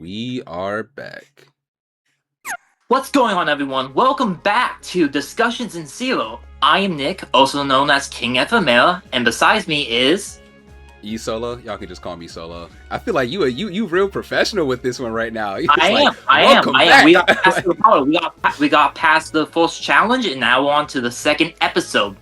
We are back. What's going on, everyone? Welcome back to Discussions in Zero. I am Nick, also known as KingEphemera, and besides me is Yeesolo, y'all can just call me Solo. I feel like you real professional with this one right now. It's I like, am. I welcome am. back. We got past the power. We got past the first challenge, and now on to the second episode,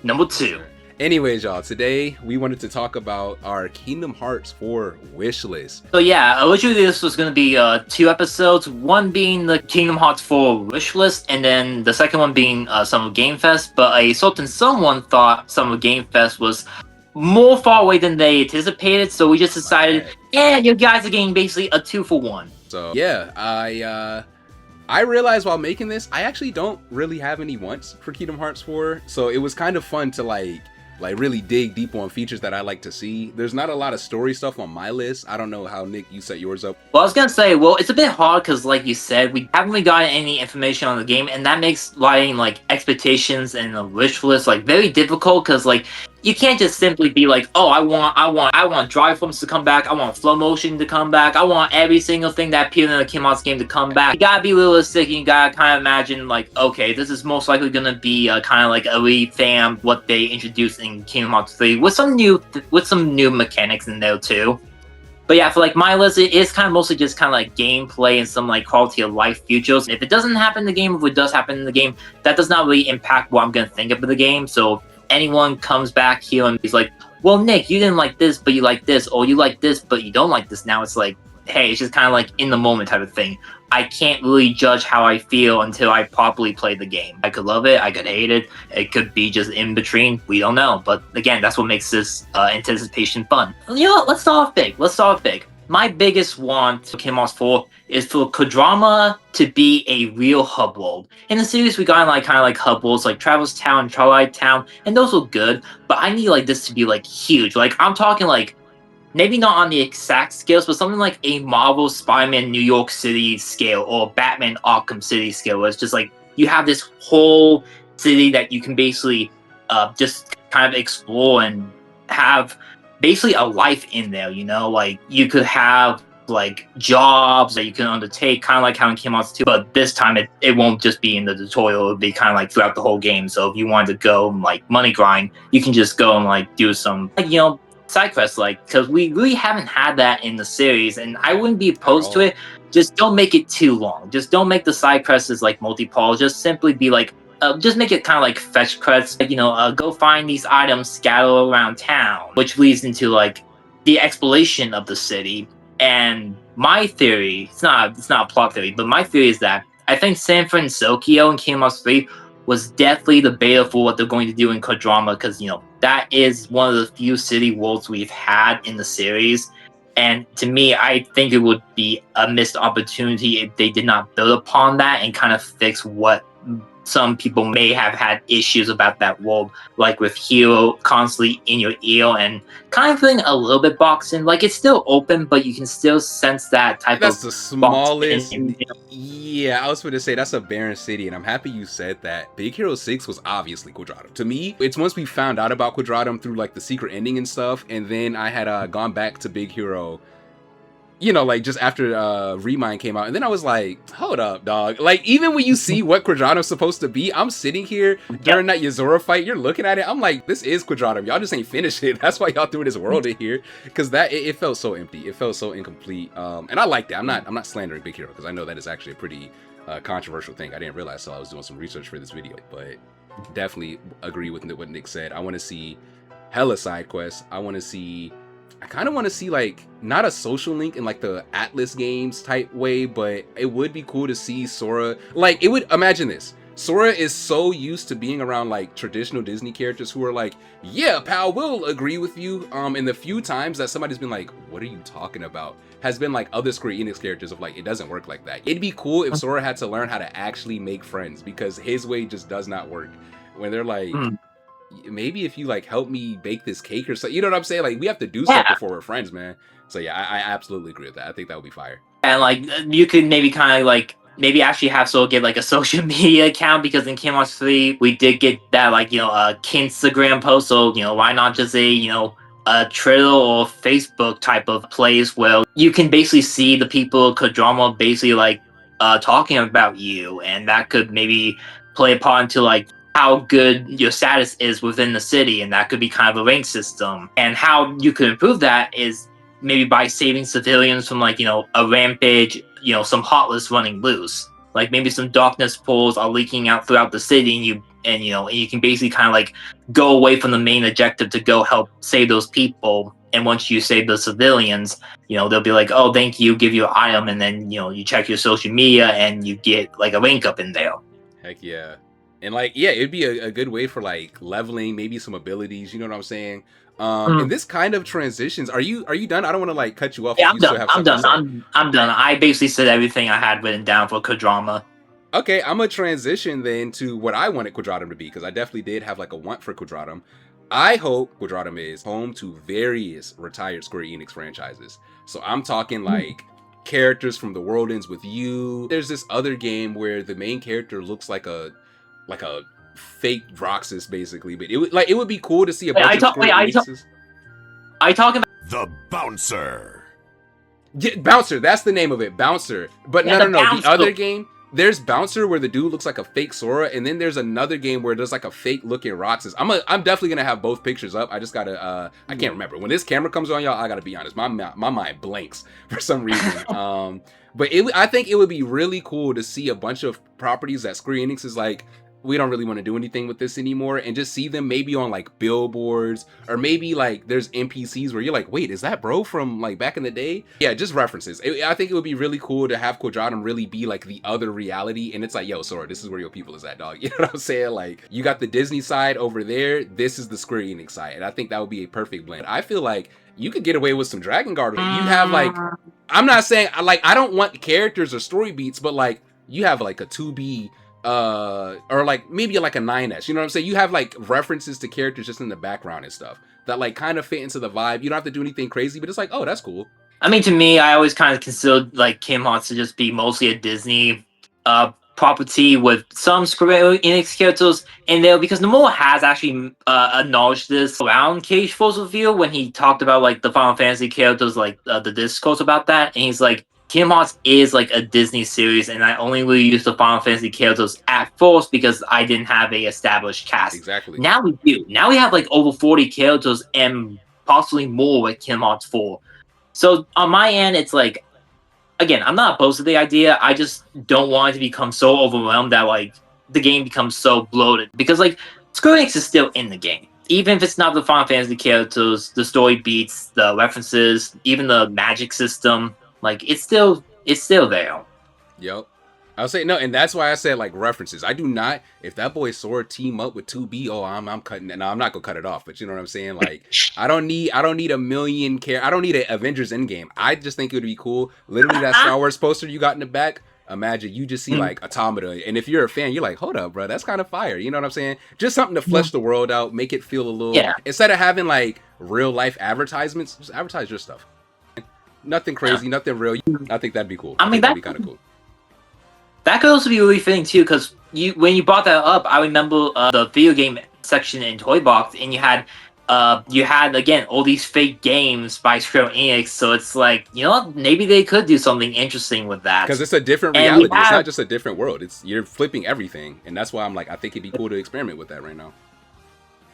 number 2. Anyways, y'all, today we wanted to talk about our Kingdom Hearts 4 wish list. So yeah, originally this was going to be 2 episodes, one being the Kingdom Hearts 4 wish list, and then the second one being Summer Game Fest, but a certain someone thought Summer Game Fest was more far away than they anticipated, so we just decided, you guys are getting basically a 2-for-1. So yeah, I realized while making this, I actually don't really have any wants for Kingdom Hearts 4, so it was kind of fun to like really dig deep on features that I like to see. There's not a lot of story stuff on my list. I don't know how, Nick, you set yours up. Well, I was gonna say, it's a bit hard because, like you said, we haven't really gotten any information on the game, and that makes writing like expectations and a wish list like very difficult because like you can't just simply be like, oh, I want drive forms to come back, I want flow motion to come back, I want every single thing that appeared in the Kingdom Hearts game to come back. You gotta be realistic, and you gotta kind of imagine like, okay, this is most likely gonna be kind of like a revamp what they introduced in Kingdom Hearts 3 with some new mechanics in there too. But yeah, for like my list, it is kind of mostly just kind of like gameplay and some like quality of life features. If it doesn't happen in the game, if it does happen in the game, that does not really impact what I'm gonna think of the game. So anyone comes back here and he's like, well, Nick, you didn't like this, but you like this, or you like this, but you don't like this. Now it's like, hey, it's just kind of like in the moment type of thing. I can't really judge how I feel until I properly play the game. I could love it, I could hate it, it could be just in between. We don't know. But again, that's what makes this anticipation fun. You know what? Let's start off big. My biggest want for Kingdom Hearts 4 is for Quadratum to be a real hub world. In the series, we got like kind of like hub worlds like Traverse Town, Twilight Town, and those were good. But I need like this to be like huge. Like I'm talking like maybe not on the exact scales, but something like a Marvel Spider-Man New York City scale or Batman Arkham City scale, where it's just like you have this whole city that you can basically just kind of explore and have basically a life in there, you know? Like you could have like jobs that you can undertake, kind of like how in Kingdom Hearts 2, but this time it won't just be in the tutorial, it'll be kind of like throughout the whole game. So if you wanted to go and like money grind, you can just go and like do some like, you know, side quests, like, because we really haven't had that in the series, and I wouldn't be opposed to it. Just don't make it too long. Just don't make the side quests like multi-pole. Just simply be like, just make it kind of like fetch quests, like, you know, go find these items scattered around town, which leads into like the exploration of the city. And my theory, it's not a plot theory, but my theory is that I think San Francisco in Kingdom Hearts 3 was definitely the beta for what they're going to do in Quadratum, because, you know, that is one of the few city worlds we've had in the series. And to me, I think it would be a missed opportunity if they did not build upon that and kind of fix what some people may have had issues about that world, like with Hero constantly in your ear and kind of feeling a little bit boxed in. Like it's still open, but you can still sense that type That's of the smallest. in. Yeah, I was going to say that's a barren city, and I'm happy you said that. Big Hero 6 was obviously Quadratum. To me, it's once we found out about Quadratum through like the secret ending and stuff, and then I had gone back to Big Hero, you know, like just after Remind came out, and then I was like, hold up, dog. Like, even when you see what Quadratum's supposed to be, I'm sitting here during that Yozora fight, you're looking at it, I'm like, this is Quadratum. Y'all just ain't finished it. That's why y'all threw this world in here, because that it felt so empty. It felt so incomplete. And I liked it. I'm not slandering Big Hero, because I know that is actually a pretty controversial thing. I didn't realize, so I was doing some research for this video, but definitely agree with what Nick said. I want to see hella side quests. I kind of want to see like not a social link in like the Atlas games type way, but it would be cool to see Sora. Like, it would, imagine this. Sora is so used to being around like traditional Disney characters who are like, yeah, pal, we'll agree with you. And the few times that somebody's been like, what are you talking about, has been like other Square Enix characters of like, it doesn't work like that. It'd be cool if Sora had to learn how to actually make friends, because his way just does not work. When they're like, maybe if you like help me bake this cake or something, you know what I'm saying? Like, we have to do stuff before we're friends, man. So yeah, I absolutely agree with that. I think that would be fire. And like you could maybe kind of like maybe actually have Soul get like a social media account, because in Kingdom Hearts 3 we did get that like, you know, Kinstagram post. So, you know, why not just say, you know, a trailer or Facebook type of place where you can basically see the people Quadratum basically like talking about you, and that could maybe play a part into like how good your status is within the city, and that could be kind of a rank system. And how you could improve that is maybe by saving civilians from like a rampage, some hotless running loose. Like maybe some darkness pools are leaking out throughout the city, and you can basically kind of like go away from the main objective to go help save those people. And once you save the civilians, they'll be like, oh, thank you, give you an item, and then you check your social media and you get like a rank up in there. Heck yeah. And like, yeah, it'd be a good way for like leveling, maybe some abilities, you know what I'm saying? And this kind of transitions. Are you done? I don't want to like cut you off. Yeah, If you still have I'm done. something to say. I'm done. I basically said everything I had written down for Quadrama. Okay, I'm gonna transition then to what I wanted Quadratum to be, because I definitely did have like a want for Quadratum. I hope Quadratum is home to various retired Square Enix franchises. So I'm talking like characters from The World Ends With You. There's this other game where the main character looks like a fake Roxas basically, but it would be cool to see a bunch of Square Enixes. I talk about the Bouncer. Yeah, Bouncer, that's the name of it, Bouncer. But Yeah, no, the the other game, there's Bouncer where the dude looks like a fake Sora, and then there's another game where there's like a fake looking Roxas. I'm definitely gonna have both pictures up. I just gotta I can't remember. When this camera comes on, y'all, I gotta be honest. My mind blanks for some reason. But I think it would be really cool to see a bunch of properties that Square Enix is like, we don't really want to do anything with this anymore, and just see them maybe on like billboards, or maybe like there's NPCs where you're like, wait, is that bro from like back in the day? Yeah, just references. I think it would be really cool to have Quadratum really be like the other reality, and it's like, yo, Sora, this is where your people is at, dog. You know what I'm saying? Like, you got the Disney side over there, this is the Square Enix side, and I think that would be a perfect blend. I feel like you could get away with some Dragon Guard. You have like, I'm not saying like I don't want characters or story beats, but like you have like a 2B or like maybe like a 9S, you know what I'm saying? You have like references to characters just in the background and stuff that like kind of fit into the vibe. You don't have to do anything crazy, but it's like, oh, that's cool. I mean, to me, I always kind of considered like Kim Hearts to just be mostly a Disney property with some Square Enix characters in there, because Nomura has actually acknowledged this around Cage Force Reveal when he talked about like the Final Fantasy characters, like the discourse about that, and he's like, Kingdom Hearts is like a Disney series, and I only really used the Final Fantasy characters at first because I didn't have a established cast. Exactly. Now we do. Now we have like over 40 characters and possibly more with Kingdom Hearts 4. So on my end, it's like, again, I'm not opposed to the idea. I just don't want it to become so overwhelmed that like the game becomes so bloated, because like Square Enix is still in the game. Even if it's not the Final Fantasy characters, the story beats, the references, even the magic system, like it's still there. Yep. I'll say no, and that's why I said like references. I do not, if that boy Sora team up with 2B, oh, I'm cutting it. No, I'm not gonna cut it off, but you know what I'm saying? Like, I don't need a million I don't need an Avengers Endgame. I just think it would be cool. Literally that Star Wars poster you got in the back. Imagine you just see like Automata, and if you're a fan, you're like, hold up, bro, that's kind of fire. You know what I'm saying? Just something to flesh the world out, make it feel a little. Instead of having like real life advertisements, just advertise your stuff. Nothing crazy, nothing real. I think that'd be cool. I mean, that'd be kind of cool. That could also be really fitting too, because when you brought that up, I remember the video game section in Toy Box, and you had again all these fake games by Square Enix. So it's like, you know what, maybe they could do something interesting with that, because it's a different reality. It's not just a different world. You're flipping everything, and that's why I'm like, I think it'd be cool to experiment with that right now.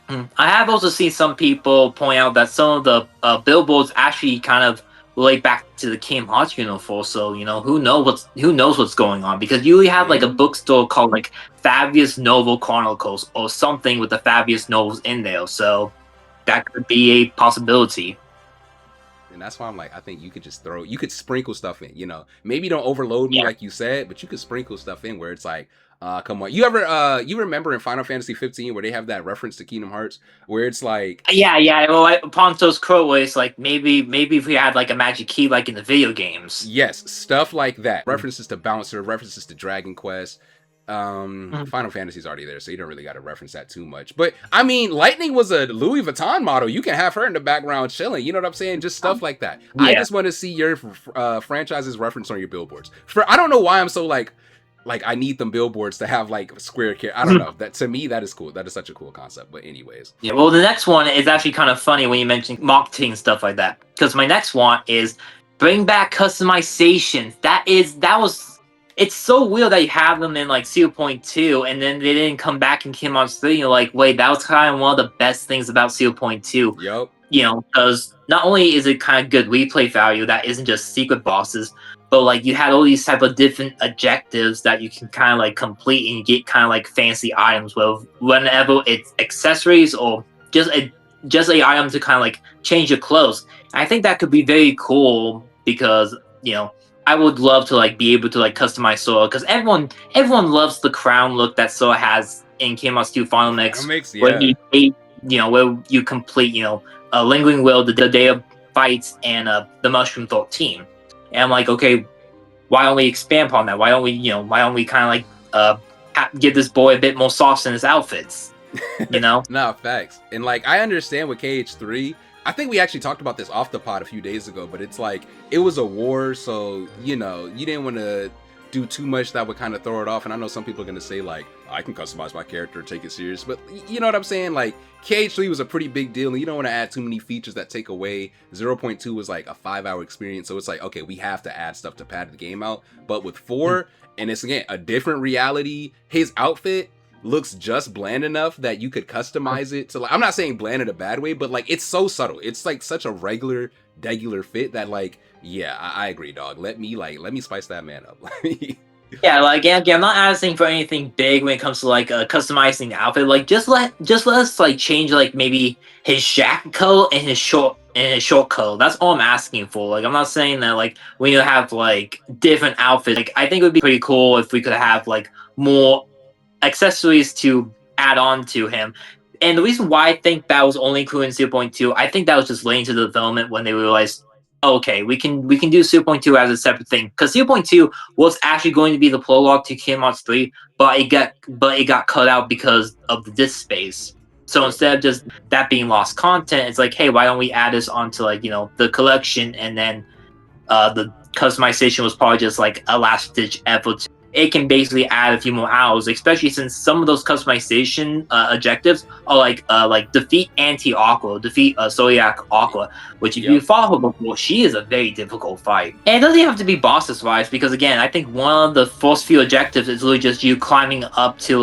I have also seen some people point out that some of the billboards actually kind of relate back to the Kingdom Hearts universe, so who knows what's going on, because you have like a bookstore called like Fabius Novel Chronicles or something with the Fabius novels in there, so that could be a possibility. And that's why I'm like, I think you could sprinkle stuff in, maybe don't overload me like you said, but you could sprinkle stuff in where it's like, come on. You remember in Final Fantasy 15 where they have that reference to Kingdom Hearts where it's like, well, Ponto's quote was like, maybe if we had like a magic key like in the video games. Yes, stuff like that. References to Bouncer, references to Dragon Quest. Final Fantasy's already there, so you don't really got to reference that too much. But I mean, Lightning was a Louis Vuitton model. You can have her in the background chilling. You know what I'm saying? Just stuff like that. I just want to see your franchise's reference on your billboards. I don't know why I'm so like, like I need them billboards to have like square care. I don't know. That to me, that is cool. That is such a cool concept. But anyways. Yeah, well, the next one is actually kind of funny when you mention marketing and stuff like that. Because my next one is bring back customization. It's so weird that you have them in like 0.2 and then they didn't come back in Kingdom Hearts 3. You're like, wait, that was kind of one of the best things about 0.2. Yep. You know, because not only is it kind of good replay value that isn't just secret bosses, but like you had all these type of different objectives that you can kind of like complete and you get kind of like fancy items with whenever it's accessories or just a item to kind of like change your clothes. I think that could be very cool because I would love to like be able to like customize Sora because everyone loves the crown look that Sora has in Kingdom Hearts 2 Final Mix, where where you complete a Lingering Will, the Day of Fights, and the Mushroom Thought team. And I'm like, okay, why don't we expand upon that? Why don't we kind of like give this boy a bit more sauce in his outfits? Nah, facts. And like I understand with KH3, I think we actually talked about this off the pod a few days ago, but it's like it was a war, so you didn't want to do too much that would kind of throw it off. And I know some people are gonna say like, I can customize my character, take it serious, but you know what I'm saying? Like KH3 was a pretty big deal, and you don't want to add too many features that take away. 0.2 was like a 5-hour experience, so it's like, okay, we have to add stuff to pad the game out. But with 4, and it's again a different reality, his outfit looks just bland enough that you could customize it to like, I'm not saying bland in a bad way, but like it's so subtle. It's like such a regular fit that like, yeah, I agree, dog. Let me spice that man up. Yeah, like I'm not asking for anything big when it comes to like customizing the outfit. Like just let us like change like maybe his jacket color and his short color. That's all I'm asking for. Like I'm not saying that like we need to have like different outfits. Like I think it would be pretty cool if we could have like more accessories to add on to him. And the reason why I think that was only included in 0.2, I think that was just late into the development when they realized, okay, we can do 0.2 as a separate thing. Because 0.2 was actually going to be the prologue to Kingdom Hearts 3, but it got cut out because of the disk space. So instead of just that being lost content, it's like, hey, why don't we add this onto like, the collection, and then the customization was probably just like a last ditch effort. It can basically add a few more hours, especially since some of those customization objectives are like defeat Anti-Aqua, defeat Zodiac Aqua, which if you follow her before, she is a very difficult fight. And it doesn't have to be bosses wise, because again, I think one of the first few objectives is really just you climbing up to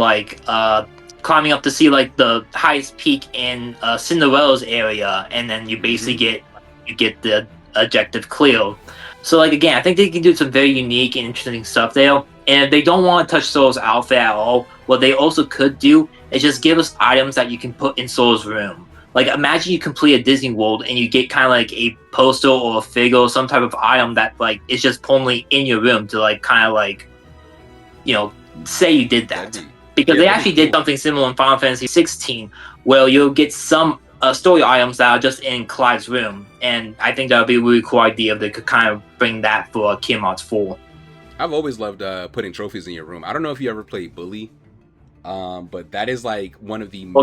see like the highest peak in Cinderella's area, and then you basically get the objective clear. So like again, I think they can do some very unique and interesting stuff there. And if they don't want to touch Solo's outfit at all, what they also could do is just give us items that you can put in Solo's room. Like imagine you complete a Disney World and you get kind of like a poster or a figure or some type of item that like is just permanently in your room to like kind of like, say you did that. Because they actually did something similar in Final Fantasy 16, where you'll get some story items that are just in Clyde's room, and I think that would be a really cool idea if they could kind of bring that for Kingdom Hearts 4. I've always loved putting trophies in your room. I don't know if you ever played Bully, but that is like one of the main...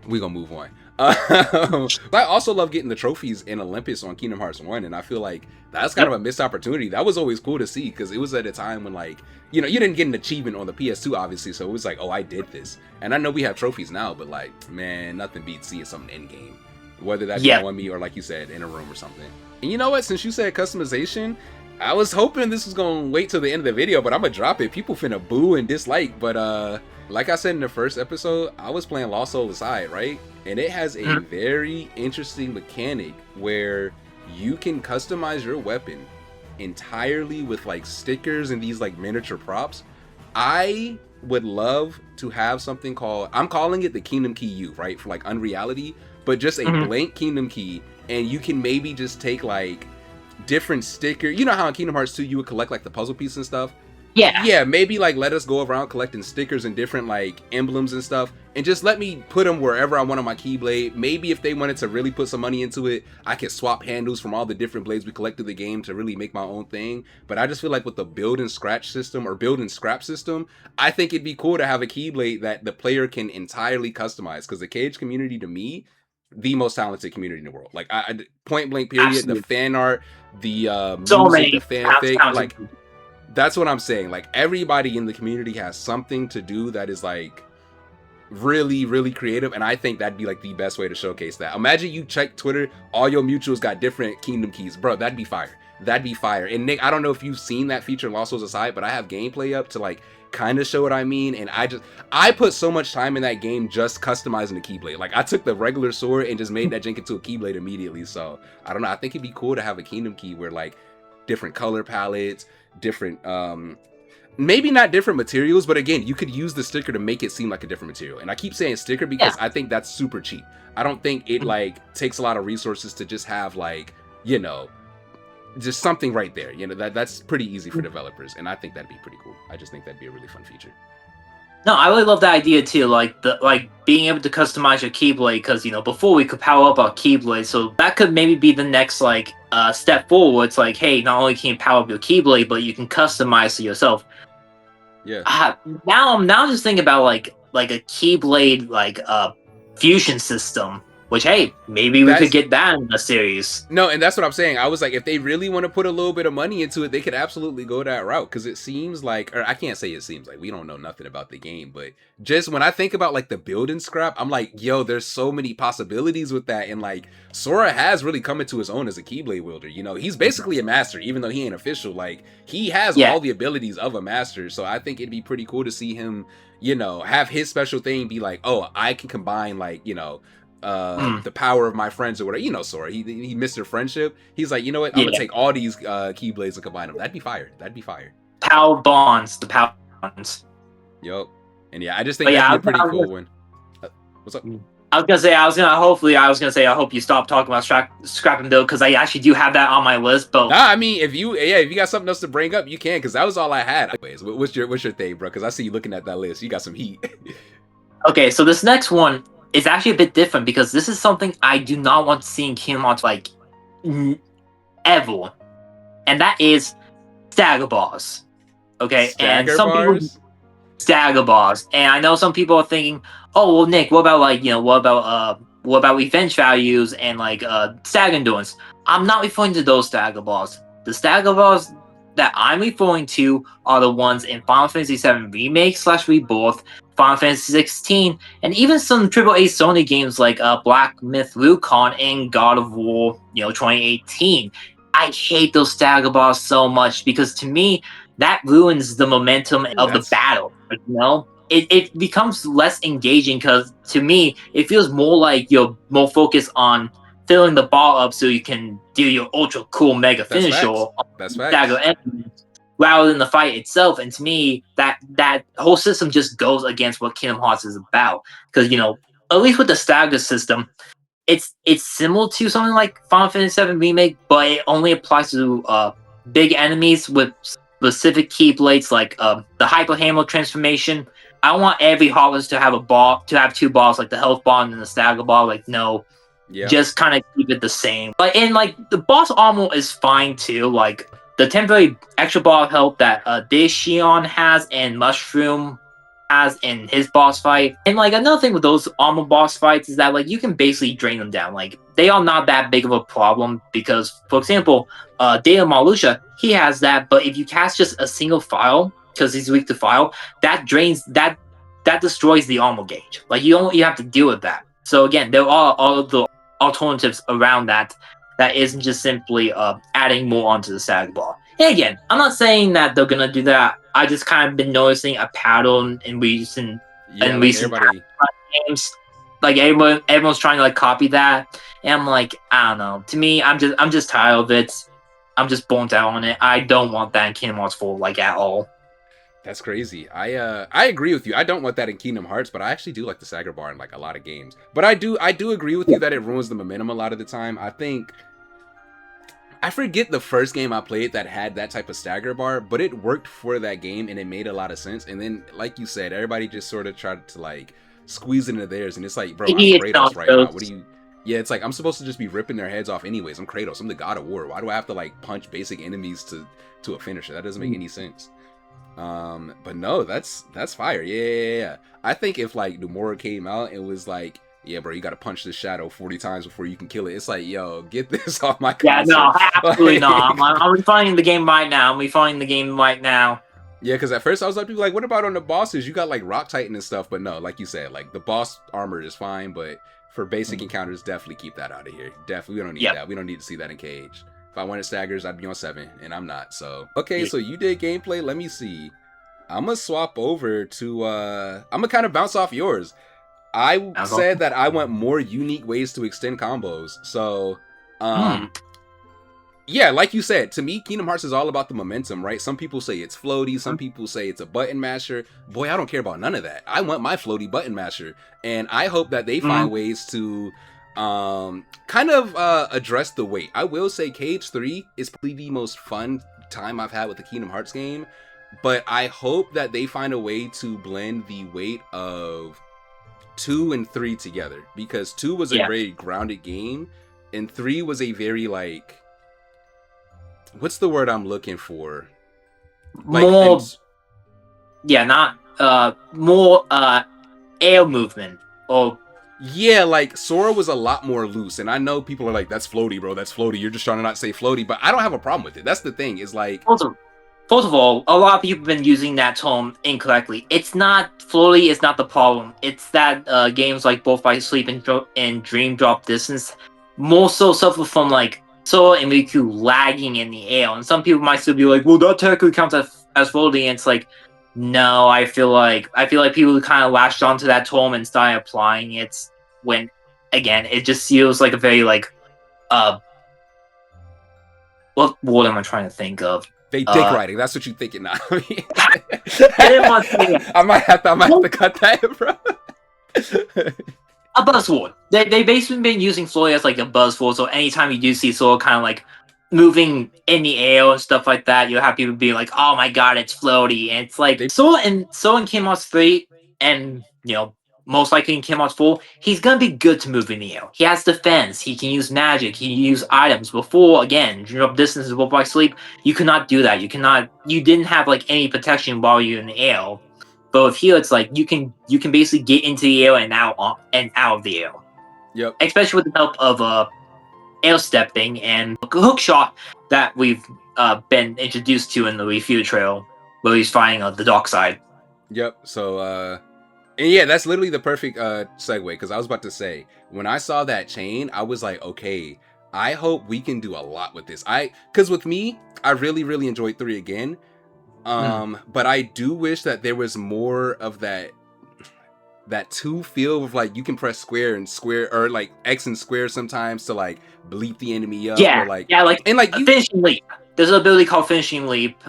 We're gonna move on. But I also love getting the trophies in Olympus on Kingdom Hearts 1, and I feel like that's kind of a missed opportunity. That was always cool to see, because it was at a time when like, you didn't get an achievement on the PS2 obviously, so it was like, oh, I did this. And I know we have trophies now, but like, man, nothing beats seeing something in game, whether that be on me or like you said, in a room or something. And you know what, since you said customization, I was hoping this was gonna wait till the end of the video, but I'm gonna drop it. People finna boo and dislike, but like I said in the first episode, I was playing Lost Soul Aside, right? And it has a very interesting mechanic where you can customize your weapon entirely with like stickers and these like miniature props. I would love to have something called, I'm calling it the Kingdom Key U, right? For like Unreality, but just a blank Kingdom Key, and you can maybe just take like different sticker. You know how in Kingdom Hearts 2 you would collect like the puzzle piece and stuff? Yeah, maybe like let us go around collecting stickers and different like emblems and stuff, and just let me put them wherever I want on my Keyblade. Maybe if they wanted to really put some money into it, I could swap handles from all the different blades we collect through the game to really make my own thing. But I just feel like with the build and scratch system or build and scrap system, I think it'd be cool to have a Keyblade that the player can entirely customize, because the KH community, to me, the most talented community in the world. Like I point blank period. Absolutely. The fan art, the music, the fanfic, like That's what I'm saying. Like, everybody in the community has something to do that is like really, really creative, and I think that'd be like the best way to showcase that. Imagine you check Twitter, all your mutuals got different kingdom keys, bro. That'd be fire. That'd be fire. And Nick, I don't know if you've seen that feature in Lost Souls Aside, but I have gameplay up to like kind of show what I mean. And I put so much time in that game just customizing the Keyblade. Like, I took the regular sword and just made that jank into a Keyblade immediately. So I don't know. I think it'd be cool to have a kingdom key where like different color palettes, different maybe not different materials, but again, you could use the sticker to make it seem like a different material. And I keep saying sticker because I think that's super cheap. I don't think it like takes a lot of resources to just have like, you know, just something right there. You know, that's pretty easy for developers, and I think that'd be pretty cool. I just think that'd be a really fun feature. No, I really love that idea too, like being able to customize your Keyblade, because you know before we could power up our Keyblade, so that could maybe be the next like step forward. It's like, hey, not only can you power up your Keyblade, but you can customize it yourself. Yeah. Now I'm just thinking about like a Keyblade like fusion system, which hey, maybe we could get that in the series. No, and that's what I'm saying. I was like, if they really want to put a little bit of money into it, they could absolutely go that route, because it seems like, or I can't say it seems like, we don't know nothing about the game, but just when I think about like the building scrap, I'm like, yo, there's so many possibilities with that. And like Sora has really come into his own as a Keyblade wielder. You know, he's basically a master, even though he ain't official. Like, he has all the abilities of a master. So I think it'd be pretty cool to see him, you know, have his special thing be like, oh, I can combine like, you know, the power of my friends or whatever. You know, Sora, he Mr. Friendship. He's like, you know what, I'm gonna take all these Keyblades and combine them. That'd be fire. That'd be fire. Power bonds, the power bonds. Yup. And yeah, I just think that'd be a pretty cool one. What's up? I was gonna say I hope you stop talking about scrap and build, because I actually do have that on my list. But nah, I mean, if you got something else to bring up, you can, because that was all I had. Anyways, what's your thing, bro? Because I see you looking at that list. You got some heat. Okay, so this next one is actually a bit different, because this is something I do not want to see in Kingdom Hearts like ever, and that is Stagger Bars. Okay, and some people Stagger Bars, and I know some people are thinking, oh well, Nick, what about like, you know, what about revenge values and like stag endurance? I'm not referring to those Stagger Bars. The Stagger Bars that I'm referring to are the ones in Final Fantasy VII Remake / Rebirth, Final Fantasy 16, and even some AAA Sony games like Black Myth Wukong and God of War, you know, 2018. I hate those Stagger Bars so much, because to me that ruins the momentum of the battle. You know, it becomes less engaging, because to me it feels more like you're more focused on filling the ball up so you can do your ultra cool mega finisher Stagger enemies, rather than the fight itself. And to me, that whole system just goes against what Kingdom Hearts is about. Because, you know, at least with the Stagger system, it's similar to something like Final Fantasy VII Remake, but it only applies to big enemies with specific Keyblades, like the Hyper Hammer transformation. I want every Heartless to have two balls, like the health bar and the Stagger bar. Like, no. Yeah. Just kind of keep it the same. But in like the boss armor is fine too. Like the temporary extra bar of health that Daishion has and Mushroom has in his boss fight. And like another thing with those armor boss fights is that like you can basically drain them down. Like they are not that big of a problem, because for example, Data Marluxia, he has that, but if you cast just a single file, because he's weak to file, that destroys the armor gauge. Like you have to deal with that. So again, there are all of the alternatives around that isn't just simply adding more onto the Stagger Bar. And again, I'm not saying that they're gonna do that. I just kind of been noticing a pattern in recent games. Like everyone's trying to like copy that, and I'm like, I don't know. To me, I'm just tired of it. I'm just burnt out on it. I don't want that in Kingdom Hearts 4 like at all. That's crazy. I agree with you. I don't want that in Kingdom Hearts, but I actually do like the Stagger Bar in like a lot of games. But I do agree with you that it ruins the momentum a lot of the time. I think I forget the first game I played that had that type of Stagger Bar, but it worked for that game and it made a lot of sense. And then, like you said, everybody just sort of tried to like squeeze it into theirs, and it's like, bro, I'm Kratos right now. What do you? Yeah, it's like I'm supposed to just be ripping their heads off anyways. I'm Kratos. I'm the God of War. Why do I have to like punch basic enemies to a finisher? That doesn't make any sense. But no, that's fire. Yeah. I think if like Nomura came out and was like, yeah, bro, you gotta punch this shadow 40 times before you can kill it. It's like, yo, get this off my Yeah, console. no, absolutely not. I'm refining the game right now. I'm refining the game right now. Yeah, because at first I was like, what about on the bosses? You got like Rock Titan and stuff, but no, like you said, like the boss armor is fine, but for basic encounters, definitely keep that out of here. Definitely, we don't need that. We don't need to see that in Cage. If I wanted staggers, I'd be on 7, and I'm not. So okay, so you did gameplay. Let me see. I'm gonna swap over to. I'm gonna kind of bounce off yours. I said that I want more unique ways to extend combos. So, yeah, like you said, to me, Kingdom Hearts is all about the momentum, right? Some people say it's floaty, some people say it's a button masher. Boy, I don't care about none of that. I want my floaty button masher, and I hope that they find ways to kind of address the weight. I will say Cage 3 is probably the most fun time I've had with the Kingdom Hearts game, but I hope that they find a way to blend the weight of 2 and 3 together, because 2 was a very grounded game, and 3 was a very, like, what's the word I'm looking for? Like, more, more air movement, or yeah, like Sora was a lot more loose, and I know people are like, "That's floaty, bro. That's floaty." You're just trying to not say floaty, but I don't have a problem with it. That's the thing. Is like, first of all, a lot of people have been using that term incorrectly. It's not floaty. It's not the problem. It's that games like Both by Sleep and Dream Drop Distance more so suffer from like Sora and Riku lagging in the air, and some people might still be like, "Well, that technically counts as floaty." And it's like, no, I feel like people kind of latched onto that term and started applying it when, again, it just feels like a very like, what word am I trying to think of? They dick riding. That's what you thinking now. I didn't want to say it. I might have to cut that, bro. A buzzword. They basically been using floaty as like a buzzword. So anytime you do see Sora kind of like moving in the air and stuff like that, you'll have people be like, "Oh my god, it's floaty!" And it's like Sora in Kingdom Hearts 3, and most likely in Kingdom Hearts 4, he's gonna be good to move in the air. He has defense. He can use magic. He can use items. Before, again, Dream Up Distance Both by Sleep, you could not do that. You didn't have like any protection while you're in the air. But with here, it's like you can basically get into the air and out of the air. Yep. Especially with the help of air stepping and hook shot that we've been introduced to in the Refute Trail, where he's fighting the dark side. Yep. So, and yeah, that's literally the perfect segue, because I was about to say, when I saw that chain, I was like, okay, I hope we can do a lot with this. Because with me, I really, really enjoyed 3 again. But I do wish that there was more of that 2 feel of like you can press square and square, or like X and square sometimes to like bleep the enemy up. Yeah, or like finishing leap. There's an ability called finishing leap.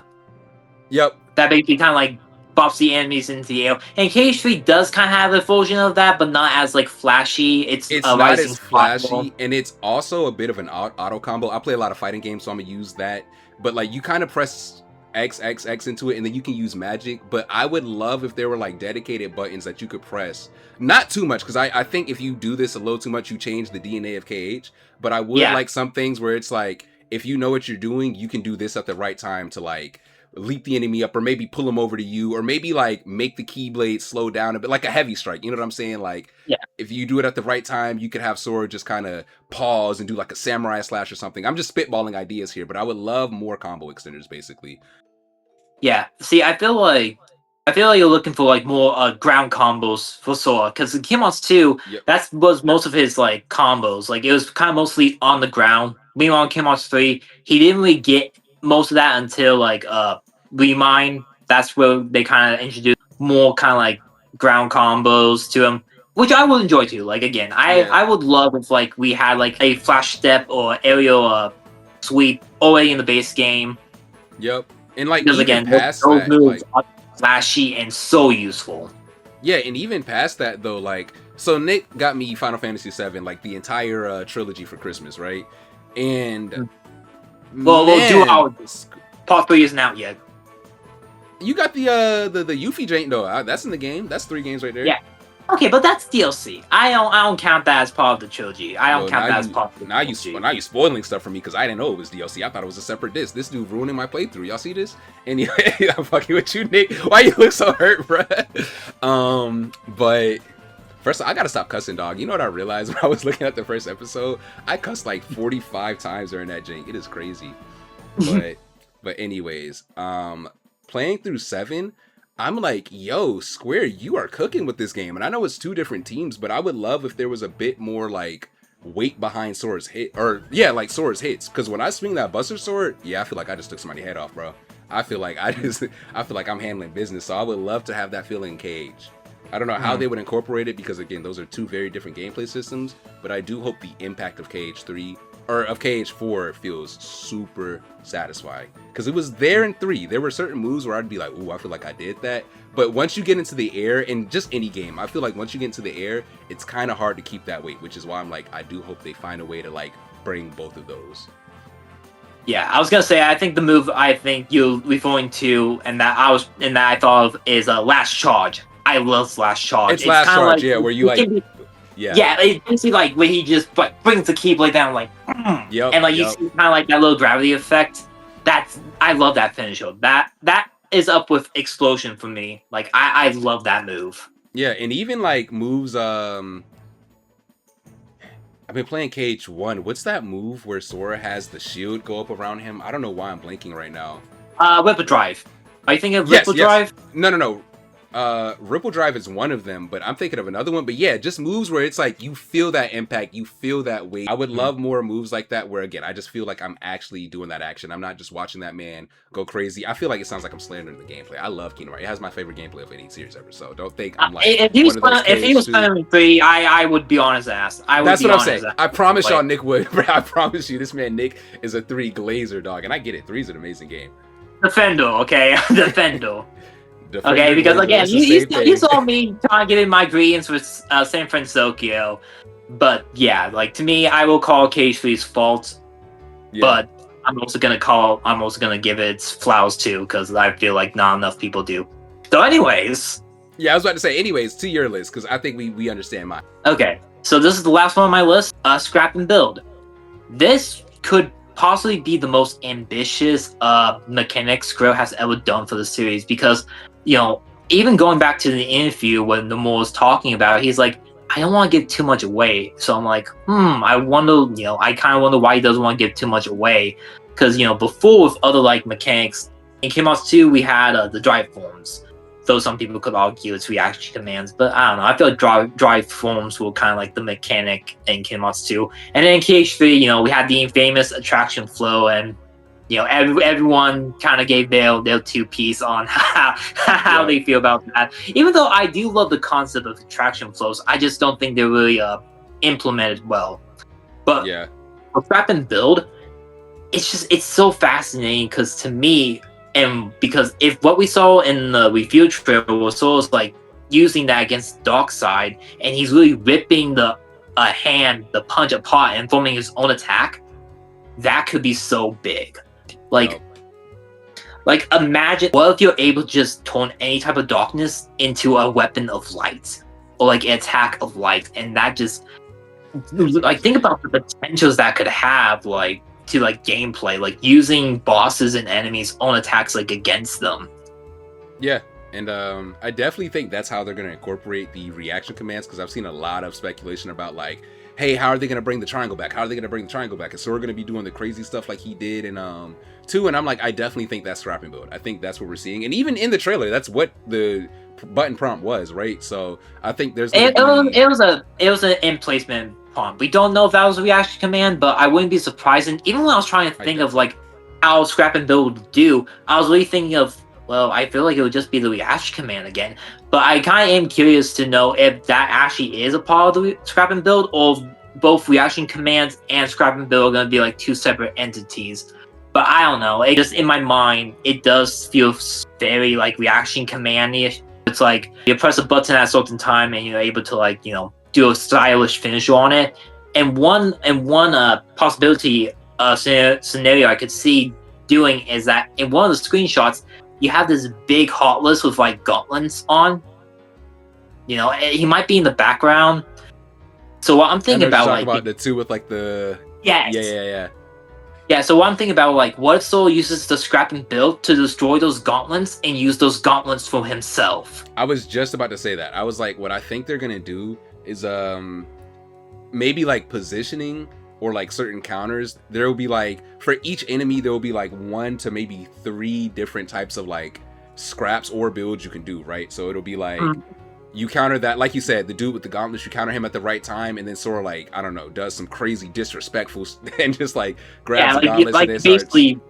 Yep. That basically kind of like bops the enemies into the air. And KH3 does kind of have a version of that, but not as like flashy. It's not as flashy, and it's also a bit of an auto combo. I play a lot of fighting games, so I'm gonna use that. But like you kind of press X into it, and then you can use magic. But I would love if there were like dedicated buttons that you could press, not too much, because I think if you do this a little too much, you change the DNA of KH. But I would like some things where it's like, if you know what you're doing, you can do this at the right time to like leap the enemy up, or maybe pull them over to you, or maybe like make the Keyblade slow down a bit, like a heavy strike. You know what I'm saying? Like, if you do it at the right time, you could have Sora just kind of pause and do like a samurai slash or something. I'm just spitballing ideas here, but I would love more combo extenders, basically. Yeah. See, I feel like you're looking for like more ground combos for Sora, because in Kingdom Hearts 2, that was most of his like combos. Like it was kind of mostly on the ground. Meanwhile, in Kingdom Hearts 3, he didn't really get most of that until like Remind. That's where they kind of introduced more kind of like ground combos to him, which I would enjoy too. Like again, I would love if like we had like a flash step or aerial sweep already in the base game. Yep. And like, because again, those moves are flashy and so useful. Yeah, and even past that though, like, so Nick got me Final Fantasy VII, like the entire trilogy for Christmas, right? And we'll do our part 3 isn't out yet. You got the Yuffie Jank though. That's in the game. That's 3 games right there. Yeah. Okay, but that's DLC. I don't count that as part of the trilogy. I don't count that as part of the trilogy. Now you spoiling stuff for me, because I didn't know it was DLC. I thought it was a separate disc. This dude ruining my playthrough. Y'all see this? And I'm fucking with you, Nick. Why you look so hurt, bruh? But First, I gotta stop cussing, dog. You know what I realized when I was looking at the first episode? I cussed like 45 times during that jank. It is crazy. But anyways, playing through 7, I'm like, yo, Square, you are cooking with this game. And I know it's 2 different teams, but I would love if there was a bit more like weight behind Sora's hit, or yeah, like Sora's hits. Because when I swing that Buster Sword, yeah, I feel like I just took somebody's head off, bro. I feel like I feel like I'm handling business. So I would love to have that feeling in KH. I don't know how they would incorporate it because again, those are 2 very different gameplay systems. But I do hope the impact of KH3 or of KH4 feels super satisfying, because it was there in 3. There were certain moves where I'd be like, ooh, I feel like I did that. But once you get into the air, in just any game, I feel like once you get into the air, it's kind of hard to keep that weight, which is why I'm like, I do hope they find a way to like bring both of those. Yeah, I was gonna say, I think the move I think you're referring to and that I thought of is Last Charge. I love Last Charge. It's Last Charge, like, yeah, where you like, yeah, it's basically like where he just like brings the Keyblade down, like, and like you see kind of like that little gravity effect. I love that finisher. That is up with Explosion for me. Like I love that move. Yeah, and even like moves. I've been playing KH1. What's that move where Sora has the shield go up around him? I don't know why I'm blanking right now. Ripple Drive. Are you thinking of Ripple Drive? No. Ripple Drive is one of them, but I'm thinking of another one. But yeah, just moves where it's like you feel that impact, you feel that weight. I would love more moves like that where again, I just feel like I'm actually doing that action. I'm not just watching that man go crazy. I feel like it sounds like I'm slandering the gameplay. I love Kingdom Hearts. It has my favorite gameplay of any series ever. So don't think I'm like if he was playing 3, I would be on his ass. That's what I'm saying. I promise y'all, Nick would. I promise you, this man Nick is a 3 glazer, dog, and I get it. 3 is an amazing game. Defender, okay, Defender. Okay, because again, you saw me trying to get in my ingredients with San Francisco, but yeah, like to me, I will call KH3's fault, but I'm also gonna give it its flowers too, because I feel like not enough people do. So, anyways, yeah, I was about to say, anyways, to your list, because I think we understand mine. Okay, so this is the last one on my list. Scrap and build. This could possibly be the most ambitious mechanics Square has ever done for the series, because even going back to the interview when Nomura was talking about it, he's like, I don't want to give too much away. So I'm like, I wonder, I kind of wonder why he doesn't want to give too much away. Because, before with other like mechanics, in Kingdom Hearts 2, we had the drive forms. Though some people could argue it's reaction commands, but I don't know. I feel like drive forms were kind of like the mechanic in Kingdom Hearts 2. And then in KH3, we had the famous attraction flow, and everyone kind of gave their 2 piece on how they feel about that. Even though I do love the concept of attraction flows, I just don't think they're really implemented well. But for Scrap and Build, it's so fascinating, because to me, and because if what we saw in the review trailer was sort of like using that against Darkseid, and he's really ripping the punch apart and forming his own attack, that could be so big. Like imagine what if you're able to just turn any type of darkness into a weapon of light, or like an attack of light, and that just like think about the potentials that could have, like to like gameplay, like using bosses and enemies on attacks like against them. Yeah, and I definitely think that's how they're going to incorporate the reaction commands, because I've seen a lot of speculation about like, hey, how are they going to bring the triangle back? How are they going to bring the triangle back? And so we're going to be doing the crazy stuff like he did in 2, and I'm like, I definitely think that's Scrap and Build. I think that's what we're seeing, and even in the trailer, that's what the button prompt was, right? So I think there's it was an in-placement prompt. We don't know if that was a reaction command, but I wouldn't be surprised. And even when I was trying to think of like how Scrap and Build would do, I was really thinking of, well, I feel like it would just be the reaction command again. But I kind of am curious to know if that actually is a part of the Scrap and Build, or if both reaction commands and Scrap and Build are going to be like 2 separate entities. But I don't know. It just, in my mind, it does feel very like reaction command-ish. It's like you press a button at a certain time and you're able to like, do a stylish finish on it. And one possibility scenario I could see doing is that in one of the screenshots, you have this big Heartless with like gauntlets on. He might be in the background. So what I'm thinking about the 2 with like the Yeah, so what I'm thinking about, like, what if Sora uses the Scrap and Build to destroy those gauntlets and use those gauntlets for himself? I was just about to say that. I was like, what I think they're going to do is maybe like positioning or like certain counters. There will be like, for each enemy there will be like 1 to maybe 3 different types of like scraps or builds you can do, right? So it'll be like you counter that, like you said, the dude with the gauntlets, you counter him at the right time and then sort of like, I don't know, does some crazy disrespectful and just like grabs the gauntlets and then basically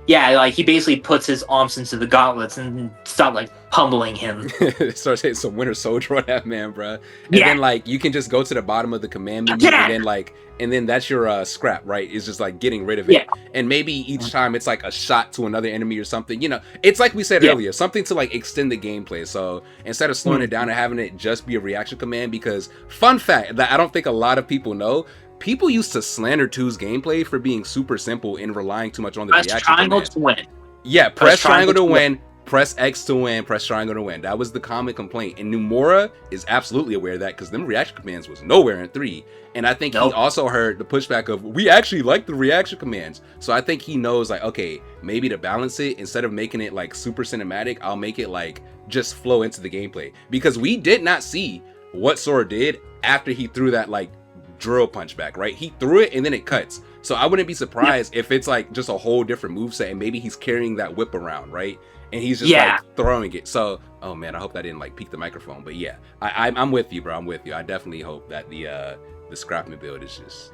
like he basically puts his arms into the gauntlets and start like pummeling him. starts hitting some Winter Soldier on that man, bro. And then like you can just go to the bottom of the command menu and then that's your scrap, right? It's just like getting rid of it. And maybe each time it's like a shot to another enemy or something, you know. It's like we said earlier, something to like extend the gameplay. So instead of slowing it down and having it just be a reaction command, because fun fact that I don't think a lot of people know, people used to slander 2's gameplay for being super simple and relying too much on the reaction triangle command. To win. Yeah, press triangle to win. Press X to win, press triangle to win. That was the common complaint. And Nomura is absolutely aware of that because them reaction commands was nowhere in 3. And I think he also heard the pushback of, we actually like the reaction commands. So I think he knows like, okay, maybe to balance it, instead of making it like super cinematic, I'll make it like just flow into the gameplay. Because we did not see what Sora did after he threw that like drill punch back, right? He threw it and then it cuts. So I wouldn't be surprised if it's like just a whole different moveset and maybe he's carrying that whip around, right? And he's just like throwing it. So, oh man, I hope that didn't like peak the microphone. But yeah, I'm with you, bro. I'm with you. I definitely hope that the scrapping build is just.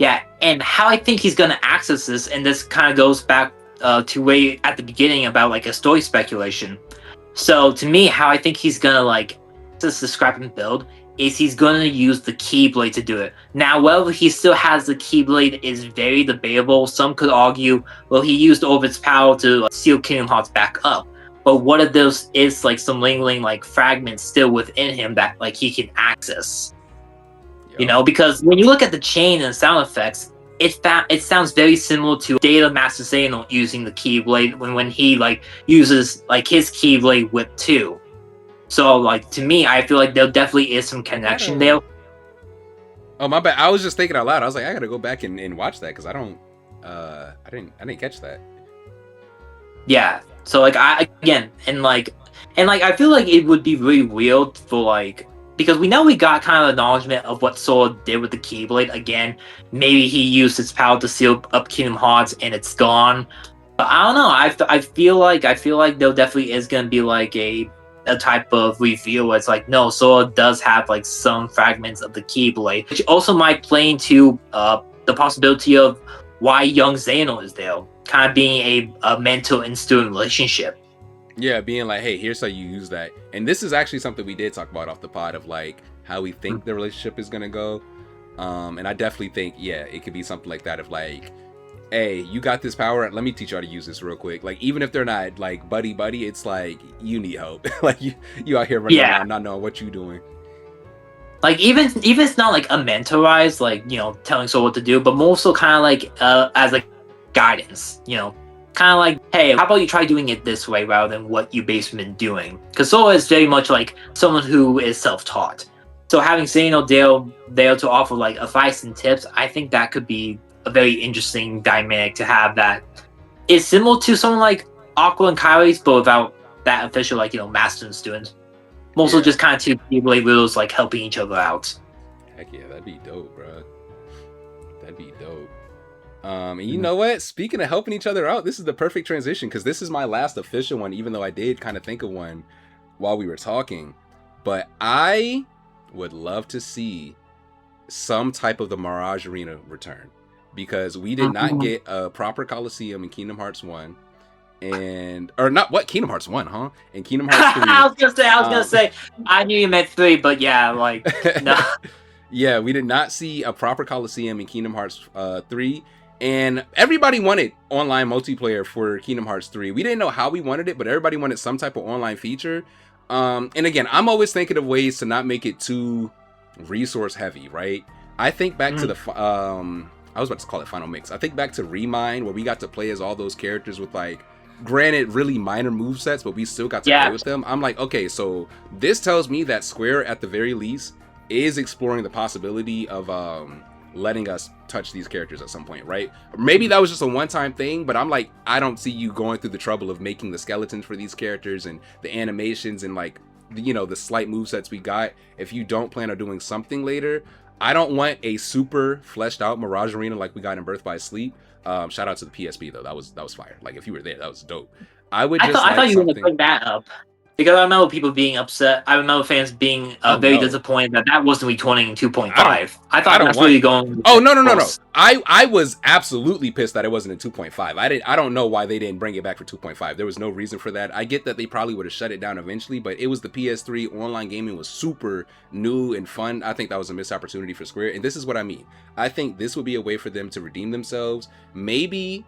Yeah, and how I think he's gonna access this, and this kind of goes back to way at the beginning about like a story speculation. So to me, how I think he's gonna like access the scrapping build is he's going to use the Keyblade to do it. Now, whether he still has the Keyblade is very debatable. Some could argue, well, he used all of its power to seal Kingdom Hearts back up. But what if those is like some lingering like fragments still within him that like he can access? Yep. You know, because when you look at the chain and sound effects, it sounds very similar to Data Master Xehanort using the Keyblade when he like uses like his Keyblade whip too. So, like, to me, I feel like there definitely is some connection there. Oh, my bad. I was just thinking out loud. I was like, I gotta go back and watch that because I didn't catch that. Yeah. So, like, I feel like it would be really weird for, like, because we know we got kind of acknowledgement of what Sora did with the Keyblade. Again, maybe he used its power to seal up Kingdom Hearts and it's gone. But I don't know. I feel like there definitely is gonna be like a type of reveal where it's like, no, Sora does have like some fragments of the Keyblade, which also might play into the possibility of why young Xehanort is there, kind of being a mentor and student relationship. Yeah, being like, hey, here's how you use that. And this is actually something we did talk about off the pod of like how we think the relationship is gonna go. And I definitely think, yeah, it could be something like that of like, hey, you got this power, let me teach you how to use this real quick. Like, even if they're not like buddy, it's like you need help. Like you out here running around not knowing what you doing. Like even it's not like a mentorized, like, you know, telling Sora what to do, but more so kind of like as like guidance, you know, kind of like, hey, how about you try doing it this way rather than what you basically been doing? Because Sora is very much like someone who is self-taught. So having Xehanort there to offer like advice and tips, I think that could be a very interesting dynamic to have that is similar to someone like Aqua and Kyrie's, but without that official, like, you know, master and student. Mostly just kind of two people like widows like helping each other out. Heck yeah, that'd be dope, bro. That'd be dope. And you know what? Speaking of helping each other out, this is the perfect transition because this is my last official one, even though I did kind of think of one while we were talking. But I would love to see some type of the Mirage Arena return. Because we did not get a proper Coliseum in Kingdom Hearts 1. Or not, what? Kingdom Hearts 1, huh? And Kingdom Hearts 3. I was gonna say, I knew you meant 3, but yeah, like, no. Yeah, we did not see a proper Coliseum in Kingdom Hearts 3. And everybody wanted online multiplayer for Kingdom Hearts 3. We didn't know how we wanted it, but everybody wanted some type of online feature. And again, I'm always thinking of ways to not make it too resource heavy, right? I think back to the... I was about to call it Final Mix. I think back to Remind, where we got to play as all those characters with, like, granted, really minor movesets, but we still got to play with them. I'm like, okay, so this tells me that Square, at the very least, is exploring the possibility of letting us touch these characters at some point, right? Maybe that was just a one-time thing, but I'm like, I don't see you going through the trouble of making the skeletons for these characters and the animations and, like, the slight movesets we got, if you don't plan on doing something later, I don't want a super fleshed out Mirage Arena like we got in Birth by Sleep. Shout out to the PSP though, that was fire. Like if you were there, that was dope. I would just I thought you were something. gonna bring that up because I remember people being upset. I remember fans being very disappointed that wasn't returning in 2.5. I thought that's where you're going. Oh no. I was absolutely pissed that it wasn't in 2.5. I don't know why they didn't bring it back for 2.5. There was no reason for that. I get that they probably would have shut it down eventually, but it was the PS3. Online gaming was super new and fun. I think that was a missed opportunity for Square, and this is what I mean. I think this would be a way for them to redeem themselves. Maybe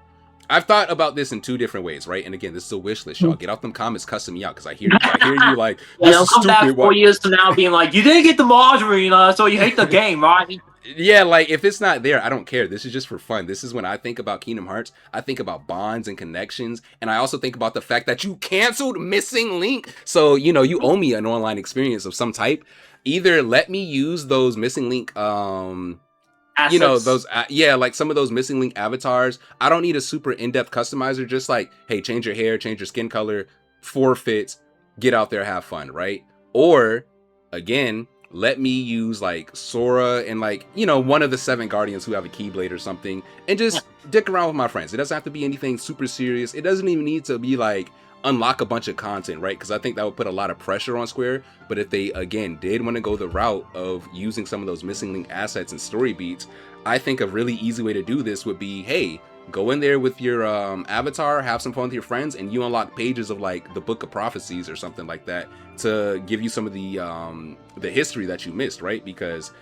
I've thought about this in two different ways, right? And again, this is a wish list, y'all. Get out them comments, cussing me out, because I hear you like, this is come stupid. back 4 years from now being like, you didn't get the Mirage Arena, so you hate the game, right? Yeah, like if it's not there, I don't care. This is just for fun. This is when I think about Kingdom Hearts, I think about bonds and connections, and I also think about the fact that you canceled Missing Link. So, you owe me an online experience of some type. Either let me use those Missing Link assets. Those like some of those Missing Link avatars. I don't need a super in-depth customizer, just like, hey, change your hair, change your skin color, forfeits, get out there, have fun, right? Or again, let me use like Sora and like, one of the 7 Guardians who have a Keyblade or something, and just dick around with my friends. It doesn't have to be anything super serious. It doesn't even need to be like unlock a bunch of content, right? Because I think that would put a lot of pressure on Square. But if they again did want to go the route of using some of those Missing Link assets and story beats, I think a really easy way to do this would be, hey, go in there with your avatar, have some fun with your friends, and you unlock pages of like the Book of Prophecies or something like that to give you some of the history that you missed, right? Because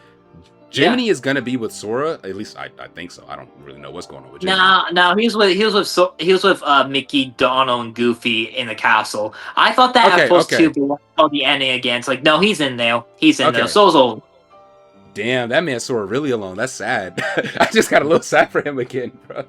Jiminy is gonna be with Sora. At least I think so. I don't really know what's going on with Jiminy. No, he was with Mickey, Donald, and Goofy in the castle. I thought that at first too, but on the ending again, it's like, no, he's in there. He's in there. So's damn, that man Sora really alone. That's sad. I just got a little sad for him again, bro.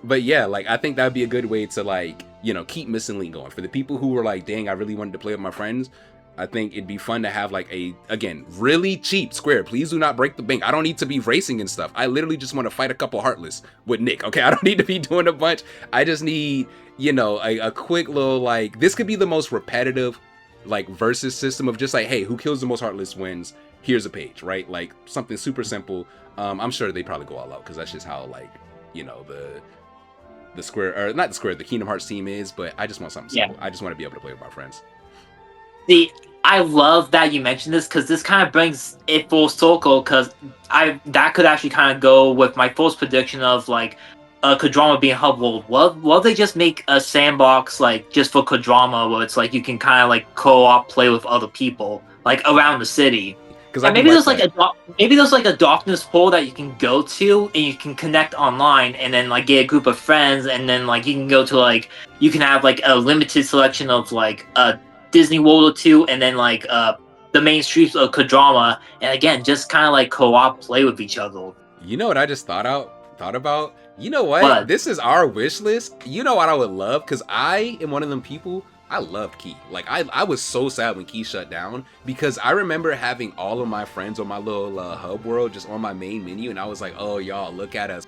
But yeah, like I think that'd be a good way to like, keep Missing Link going. For the people who were like, dang, I really wanted to play with my friends, I think it'd be fun to have like again, really cheap Square. Please do not break the bank. I don't need to be racing and stuff. I literally just want to fight a couple Heartless with Nick. Okay, I don't need to be doing a bunch. I just need, a quick little like, this could be the most repetitive like versus system of just like, hey, who kills the most Heartless wins. Here's a page, right? Like something super simple. I'm sure they probably go all out because that's just how like, the Square, or not the Square, the Kingdom Hearts team is. But I just want something simple. I just want to be able to play with my friends. See, I love that you mentioned this because this kind of brings it full circle, because that could actually kind of go with my first prediction of like Quadrama being hub world. Well, they just make a sandbox like just for Quadrama where it's like you can kind of like co-op play with other people like around the city. And maybe there's like a darkness pool that you can go to and you can connect online and then like get a group of friends, and then like you can go to like, you can have like a limited selection of like Disney World or 2, and then like the main streets of Quadrama, and again just kind of like co-op play with each other. You know what I just thought about? You know what? This is our wish list. You know what I would love? Because I am one of them people, I loved Key. Like I was so sad when Key shut down, because I remember having all of my friends on my little hub world just on my main menu, and I was like, oh y'all, look at us.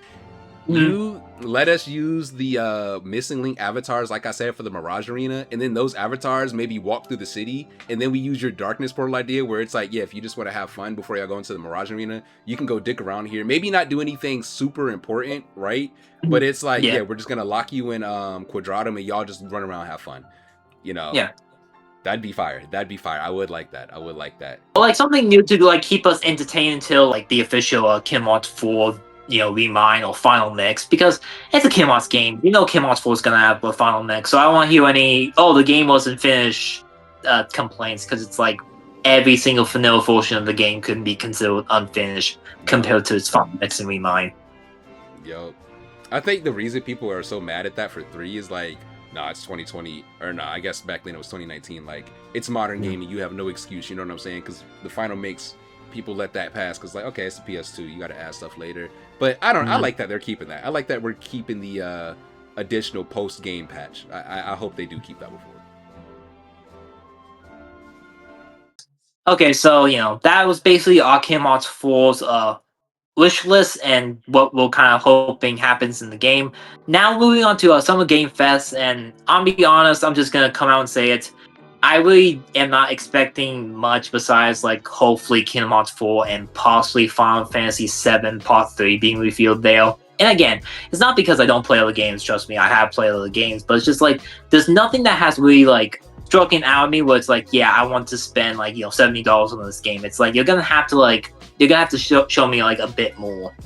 You let us use the Missing Link avatars, like I said, for the Mirage Arena, and then those avatars maybe walk through the city, and then we use your Darkness Portal idea where it's like, yeah, if you just want to have fun before y'all go into the Mirage Arena, you can go dick around here. Maybe not do anything super important, right? But it's like, yeah, we're just gonna lock you in Quadratum and y'all just run around and have fun. Yeah. That'd be fire. I would like that. Or like something new to like keep us entertained until like the official Kingdom Hearts 4 Remind or Final Mix, because it's a Kingdom Hearts game. Kingdom Hearts 4 is gonna have a Final Mix, so I don't want to hear any the game wasn't finished complaints, because it's like every single vanilla portion of the game couldn't be considered unfinished compared to its Final Mix and Remind. Yo, I think the reason people are so mad at that for 3 is like, nah, it's 2020, or nah, I guess back then it was 2019. Like, it's modern gaming, you have no excuse, you know what I'm saying? Because the Final Mix, people let that pass because like, okay, it's a PS2, you gotta add stuff later. But I like that they're keeping that. I like that we're keeping the additional post-game patch. I hope they do keep that before. Okay, so that was basically our Kingdom Hearts 4's wish list and what we're kind of hoping happens in the game. Now moving on to Summer Game Fest, and I'll be honest, I'm just gonna come out and say it. I really am not expecting much besides like hopefully Kingdom Hearts 4 and possibly Final Fantasy 7 Part 3 being revealed there. And again, it's not because I don't play other games, trust me, I have played other games, but it's just like there's nothing that has really like struck out of me where it's like, yeah, I want to spend like, you know, $70 on this game. It's like you're gonna have to show me like a bit more.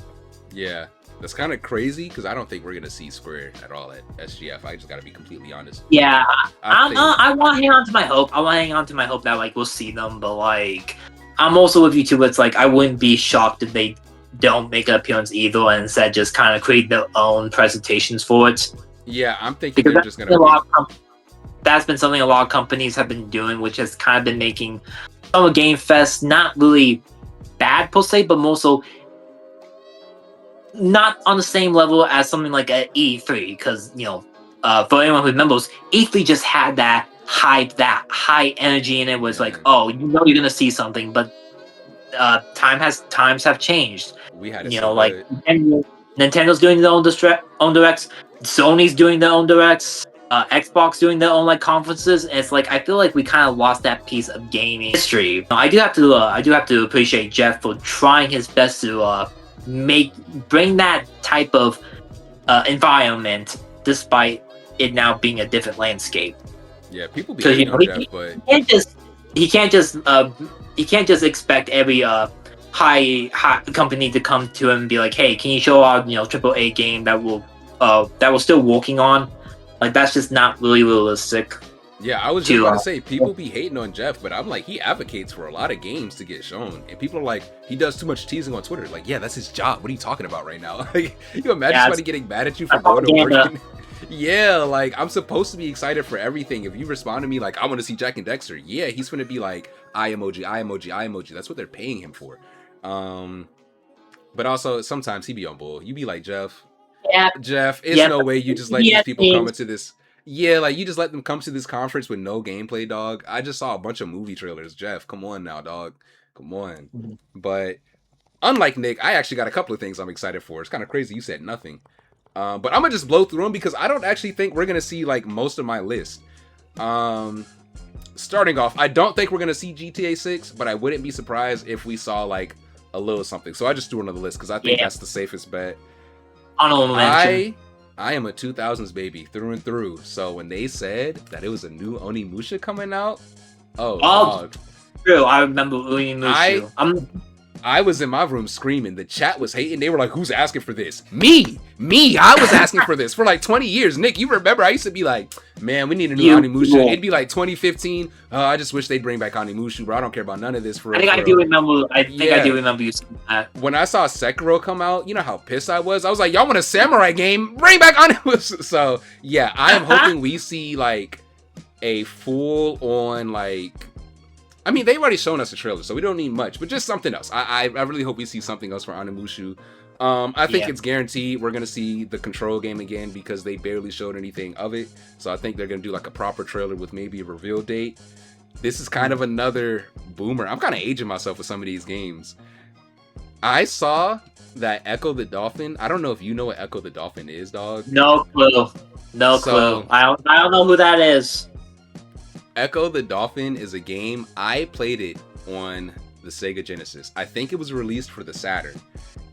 Yeah. That's kind of crazy because I don't think we're gonna see Square at all at SGF. I just gotta be completely honest. Yeah, I I want to hang on to my hope. I want to hang on to my hope that like we'll see them, but like I'm also with you too. It's like I wouldn't be shocked if they don't make an appearance either, and instead just kind of create their own presentations for it. Yeah, I'm thinking Because they're just gonna. That's been something a lot of companies have been doing, which has kind of been making Summer Game Fest not really bad per se, but more so not on the same level as something like an E3, because you know, for anyone who remembers, E3 just had that hype, that high energy, and it was like, oh, you know, you're gonna see something, but times have changed. We had it, you so know, like good. Nintendo's doing their own directs, Sony's doing their own directs, Xbox doing their own like conferences, and it's like I feel like we kind of lost that piece of gaming history. I do have to appreciate Jeff for trying his best to bring that type of environment, despite it now being a different landscape. Yeah, people be Because you hating know, on Jeff, but he can't just expect every high company to come to him and be like, hey, can you show our, you know, AAA game that we're still working on? Like that's just not really realistic. yeah, I was just about to say people be hating on Jeff, but I'm like, he advocates for a lot of games to get shown, and people are like, he does too much teasing on Twitter. Like, yeah, that's his job. What are you talking about right now? Like, you imagine somebody getting mad at you for going to work? Yeah, like I'm supposed to be excited for everything. If you respond to me like I want to see Jack and Dexter, yeah, he's gonna be like eye emoji, eye emoji, eye emoji. That's what they're paying him for. But also sometimes he be on bull. You be like, Jeff, it's no way you just let these people come into this. Yeah, like you just let them come to this conference with no gameplay, dog. I just saw a bunch of movie trailers. Jeff, come on now, dog. Come on. Mm-hmm. But unlike Nick, I actually got a couple of things I'm excited for. It's kind of crazy you said nothing. But I'm gonna just blow through them because I don't actually think we're gonna see like most of my list. Starting off, I don't think we're gonna see GTA 6, but I wouldn't be surprised if we saw like a little something. So I just threw another list because I think that's the safest bet. I am a 2000s baby through and through. So when they said that it was a new Onimusha coming out, true. I remember Onimusha. I was in my room screaming. The chat was hating. They were like, who's asking for this? Me. I was asking for this for like 20 years. Nick, you remember I used to be like, man, we need a new Onimusha. It'd be like 2015. I just wish they'd bring back Onimusha, bro. I don't care about none of this. I do remember. I do remember you saying that. When I saw Sekiro come out, you know how pissed I was? I was like, y'all want a samurai game? Bring back Onimusha. So, yeah, I am hoping we see like a full-on like... I mean, they've already shown us a trailer, so we don't need much, but just something else. I really hope we see something else for Onimusha. I think it's guaranteed we're going to see the Control game again because they barely showed anything of it. So I think they're going to do like a proper trailer with maybe a reveal date. This is kind of another boomer. I'm kind of aging myself with some of these games. I saw that Echo the Dolphin. I don't know if you know what Echo the Dolphin is, dog. No clue. Clue. I don't know who that is. Echo the Dolphin is a game. I played it on the Sega Genesis. I think it was released for the Saturn.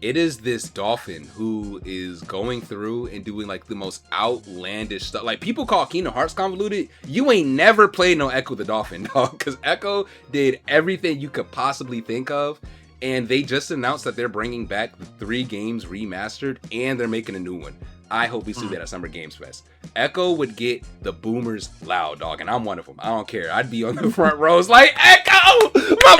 It is this dolphin who is going through and doing like the most outlandish stuff. Like people call Kingdom Hearts convoluted. You ain't never played no Echo the Dolphin, dog. Because Echo did everything you could possibly think of. And they just announced that they're bringing back the 3 games remastered and they're making a new one. I hope we see that at Summer Games Fest. Echo would get the boomers loud, dog, and I'm one of them. I don't care. I'd be on the front rows like, Echo, my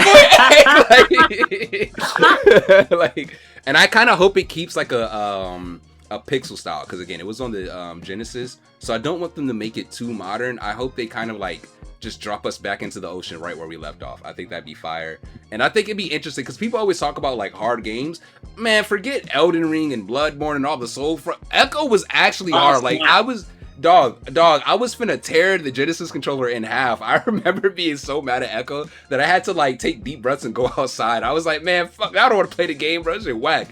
boy. like, and I kind of hope it keeps like a pixel style because again, it was on the Genesis, so I don't want them to make it too modern. I hope they kind of like just drop us back into the ocean right where we left off. I think that'd be fire. And I think it'd be interesting because people always talk about like hard games. Man, forget Elden Ring and Bloodborne and all the soul. Echo was actually hard. Like I was, dog, I was finna tear the Genesis controller in half. I remember being so mad at Echo that I had to like take deep breaths and go outside. I was like, man, fuck, I don't want to play the game, bro. This shit whack.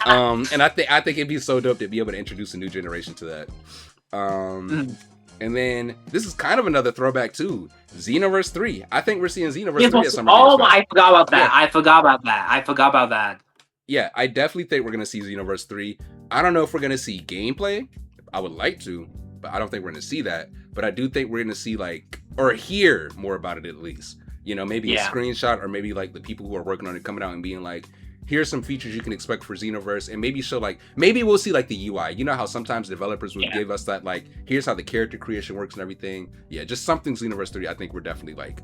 And I think it'd be so dope to be able to introduce a new generation to that. And then this is kind of another throwback too. Xenoverse 3. I think we're seeing Xenoverse 3 at Summer Oh, Games Fest. I forgot about that. Yeah. I forgot about that. Yeah, I definitely think we're gonna see Xenoverse 3. I don't know if we're gonna see gameplay. I would like to, but I don't think we're gonna see that. But I do think we're gonna see like, or hear more about it at least. You know, maybe a screenshot, or maybe like the people who are working on it coming out and being like, here's some features you can expect for Xenoverse, and maybe show like, maybe we'll see like the UI. You know how sometimes developers would give us that like, here's how the character creation works and everything. Yeah, just something Xenoverse 3 I think we're definitely like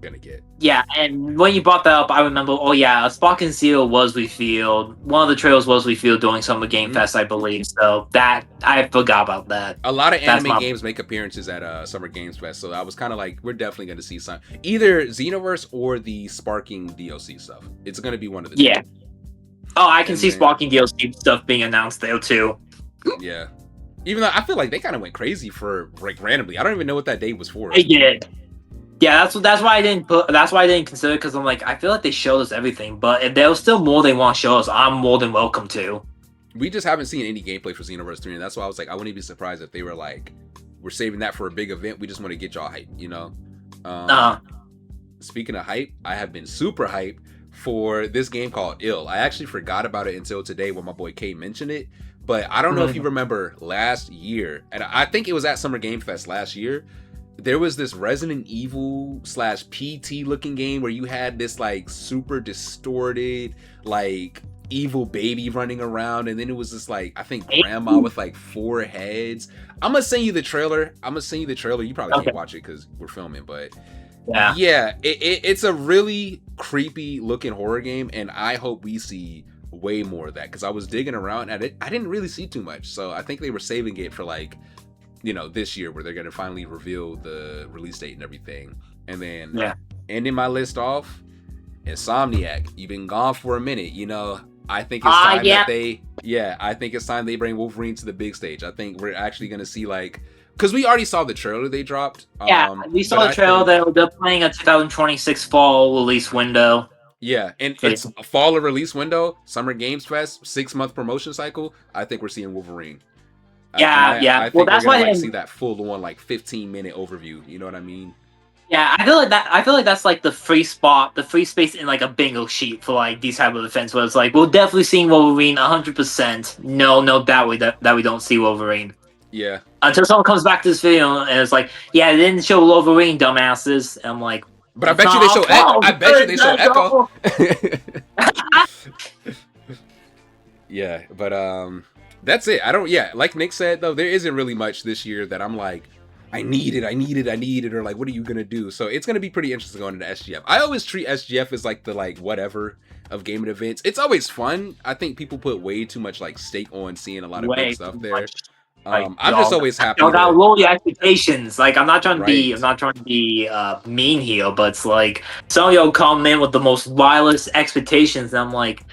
gonna get. Yeah, and when you brought that up, I remember, Spark and Zero was revealed. One of the trailers was revealed during Summer Game Fest, I believe. So that, I forgot about that. A lot of anime games make appearances at Summer Games Fest, so I was kind of like, we're definitely going to see some, either Xenoverse or the Sparking DLC stuff. It's going to be one of the two. Oh, I can see Sparking DLC stuff being announced there too. Yeah. Even though I feel like they kind of went crazy for like randomly. I don't even know what that date was for. They did. Yeah, that's why I didn't consider it, because I'm like, I feel like they showed us everything, but if there was still more they want to show us, I'm more than welcome to. We just haven't seen any gameplay for Xenoverse 3, and that's why I was like, I wouldn't be surprised if they were like, we're saving that for a big event. We just want to get y'all hype, you know? Speaking of hype, I have been super hype for this game called Ill. I actually forgot about it until today when my boy K mentioned it, but I don't know if you remember last year, and I think it was at Summer Game Fest last year. There was this Resident Evil / PT looking game where you had this like super distorted like evil baby running around, and then it was this like, I think grandma with like 4 heads. I'm gonna send you the trailer. You probably can't watch it because we're filming, but yeah, it's a really creepy looking horror game, and I hope we see way more of that, because I was digging around at it. I didn't really see too much, so I think they were saving it for like, you know, this year where they're gonna finally reveal the release date and everything. And then ending my list off, Insomniac. You've been gone for a minute, you know. I think it's time I think it's time they bring Wolverine to the big stage. I think we're actually gonna see like, because we already saw the trailer they dropped. We saw the trailer that they're playing a 2026 fall release window. Yeah, and it's a fall release window, Summer Games Fest, 6-month promotion cycle. I think we're seeing Wolverine. I think that's why I see that full on like 15-minute overview. You know what I mean? Yeah, I feel like that's like the free space in like a bingo sheet for like these type of events, where it's like, we're definitely seeing Wolverine 100%. No doubt that we don't see Wolverine. Yeah. Until someone comes back to this video and it's like, yeah, they didn't show Wolverine, dumbasses. And I'm like, but I bet you they show Echo. I bet you they show Echo. Yeah, but that's it. Like Nick said though, there isn't really much this year that I'm like, I need it, or like, what are you gonna do? So it's gonna be pretty interesting going into SGF. I always treat SGF as like the like whatever of gaming events. It's always fun. I think people put way too much like stake on seeing a lot of big stuff there. I'm just always happy. You gotta lower your expectations. Like, I'm not trying to be mean here, but it's like some of y'all come in with the most wildest expectations, and I'm like,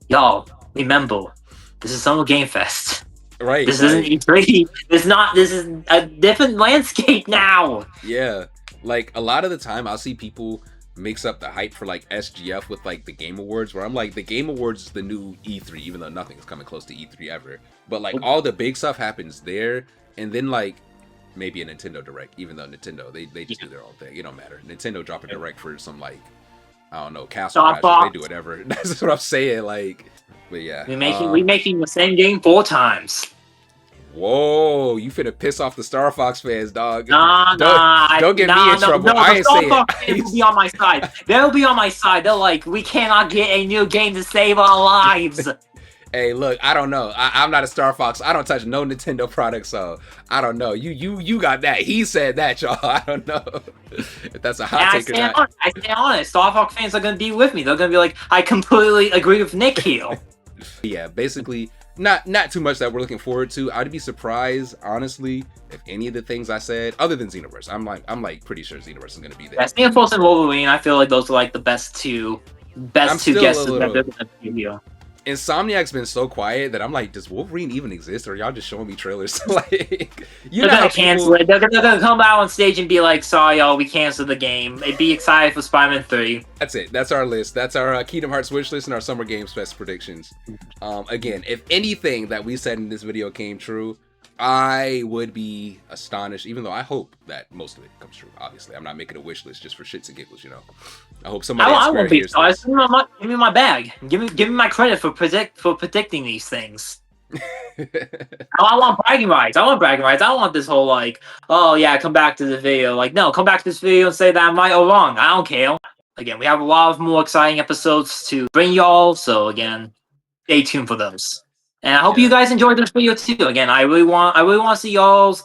y'all, remember, this is Summer Game Fest. Right. This isn't E3. This is a different landscape now. Yeah. Like, a lot of the time I'll see people mix up the hype for like SGF with like the Game Awards, where I'm like, the Game Awards is the new E3, even though nothing's coming close to E3 ever. But like all the big stuff happens there, and then like maybe a Nintendo Direct, even though Nintendo, they just do their own thing. It don't matter. Nintendo drop a Direct for some like, I don't know, Castle Crashers, they do whatever. That's what I'm saying. Like, but yeah. We making the same game 4 times. Whoa, you finna piss off the Star Fox fans, dog. Don't get me in trouble. I ain't saying it. They'll be on my side. They'll be on my side. They're like, we cannot get a new game to save our lives. Hey, look, I don't know. I'm not a Star Fox. I don't touch no Nintendo products, so I don't know. You got that. He said that, y'all. I don't know if that's a hot take or not. I stay honest. Star Fox fans are gonna be with me. They're gonna be like, I completely agree with Nick here. Yeah, basically, not too much that we're looking forward to. I'd be surprised, honestly, if any of the things I said, other than Xenoverse, I'm like pretty sure Xenoverse is gonna be there. Yeah, Xenoverse and Wolverine, I feel like those are like the best two guesses that they're gonna be here. Insomniac's been so quiet that I'm like, does Wolverine even exist, or are y'all just showing me trailers? Like, they're gonna cancel it. They're gonna come out on stage and be like, sorry y'all, we canceled the game. Be excited for Spider-Man 3. That's it. That's our list. That's our Kingdom Hearts wish list and our Summer Games Fest predictions. Again, if anything that we said in this video came true, I would be astonished, even though I hope that most of it comes true. Obviously, I'm not making a wish list just for shits and giggles, you know. I hope somebody at I Square won't be hears sorry. this. Give me my bag. Give me my credit for predicting these things. I want bragging rights. I want bragging rights. I don't want this whole like, oh yeah, come back to the video. Like, no, come back to this video and say that I'm right or wrong. I don't care. Again, we have a lot of more exciting episodes to bring y'all. So again, stay tuned for those. And I hope you Yeah. guys enjoyed this video too. Again, I really want to see y'all's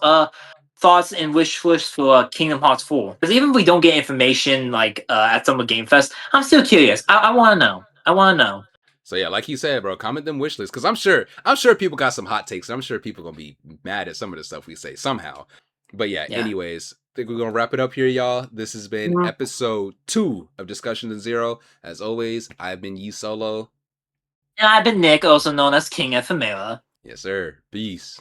thoughts and wish list for Kingdom Hearts 4. Because even if we don't get information like at Summer Game Fest, I'm still curious. I want to know. I want to know. So yeah, like you said, bro, comment them wish lists because I'm sure people got some hot takes. I'm sure people gonna be mad at some of the stuff we say somehow. But yeah, Yeah. anyways, I think we're gonna wrap it up here, y'all. This has been episode 2 of Discussion to Zero. As always, I've been Yeesolo. And I've been Nick, also known as KingEphemera. Yes, sir. Peace.